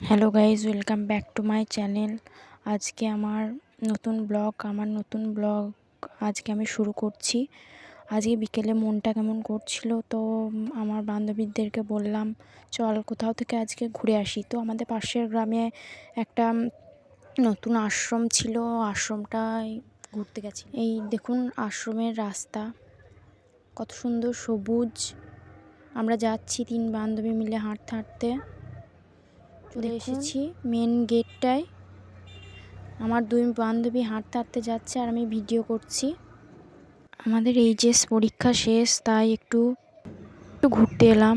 Hello guys, welcome back to my channel. আজকে আমার নতুন ব্লগ আজকে আমি শুরু করছি। আজকে বিকেলে মনটা কেমন করছিল, তো আমার বান্ধবীদেরকে বললাম চল কোথাও থেকে আজকে ঘুরে আসি। তো আমাদের পাশের গ্রামে একটা নতুন আশ্রম ছিল, আশ্রমটায় ঘুরতে গেছি। এই দেখুন আশ্রমের রাস্তা কত সুন্দর সবুজ। আমরা যাচ্ছি 3 বান্ধবী মিলে হাঁটতে হাঁটতে চলে এসেছি মেন গেটটায়। আমার 2 বান্ধবী হাঁটতে হাঁটতে যাচ্ছে আর আমি ভিডিও করছি। আমাদের এইচএস পরীক্ষা শেষ, তাই একটু ঘুরতে এলাম।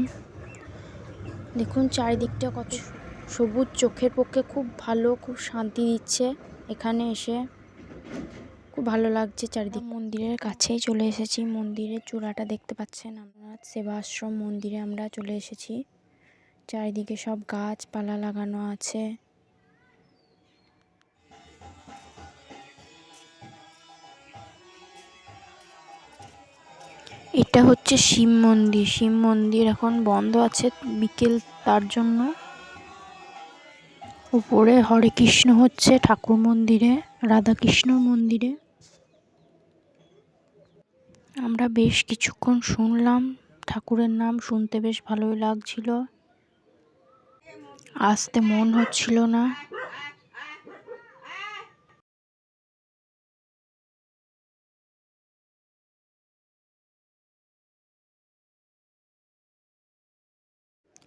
দেখুন চারিদিকটা কত সবুজ, চোখের পক্ষে খুব ভালো, খুব শান্তি দিচ্ছে। এখানে এসে খুব ভালো লাগছে চারিদিক। মন্দিরের কাছেই চলে এসেছি। মন্দিরের চূড়াটা দেখতে পাচ্ছেন, আমরা সেবাশ্রম মন্দিরে আমরা চলে এসেছি। চারিদিকে সব গাছপালা লাগানো আছে। এটা হচ্ছে শিব মন্দির। শিব মন্দির এখন বন্ধ আছে বিকেল, তার জন্য। উপরে হরে কৃষ্ণ হচ্ছে ঠাকুর মন্দিরে, রাধাকৃষ্ণ মন্দিরে। আমরা বেশ কিছুক্ষণ শুনলাম ঠাকুরের নাম, শুনতে বেশ ভালোই লাগছিল, আসতে মন হচ্ছিল না।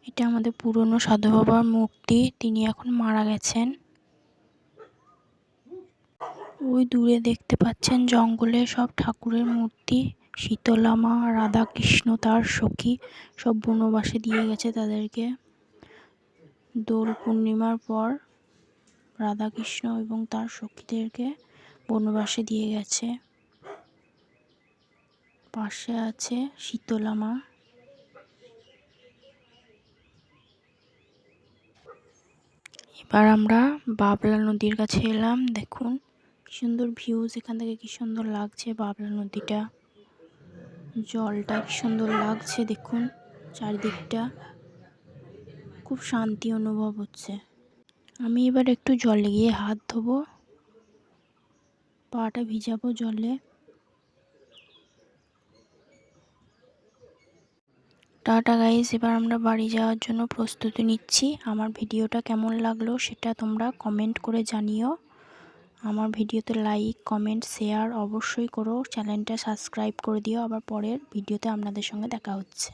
এটা আমাদের পুরনো সাধু বাবার মূর্তি, তিনি এখন মারা গেছেন। ওই দূরে দেখতে পাচ্ছেন জঙ্গলে সব ঠাকুরের মূর্তি। শীতলা মা, রাধাকৃষ্ণ তার সখী সব বনবাসে দিয়ে গেছে তাদেরকে। দোল পূর্ণিমার পর রাধাকৃষ্ণ এবং তার সখীদেরকে বনবাসে দিয়ে গেছে। পাশে আছে শীতলা মা। এবার আমরা বাবলা নদীর কাছে এলাম। দেখুন কি সুন্দর ভিউজ, এখান থেকে কি সুন্দর লাগছে বাবলা নদীটা, জলটা কি সুন্দর লাগছে। দেখুন চারিদিকটা খুব শান্তি অনুভব হচ্ছে। আমি এবার একটু জলে গিয়ে হাত ধোবো, পাটা ভিজাবো জলে। টাটা গাইস, এবার আমরা বাড়ি যাওয়ার জন্য প্রস্তুতি নিচ্ছি। আমার ভিডিওটা কেমন লাগলো সেটা তোমরা কমেন্ট করে জানিও। আমার ভিডিওতে লাইক, কমেন্ট, শেয়ার অবশ্যই করো। চ্যানেলটা সাবস্ক্রাইব করে দিও। আবার পরের ভিডিওতে আপনাদের সঙ্গে দেখা হচ্ছে।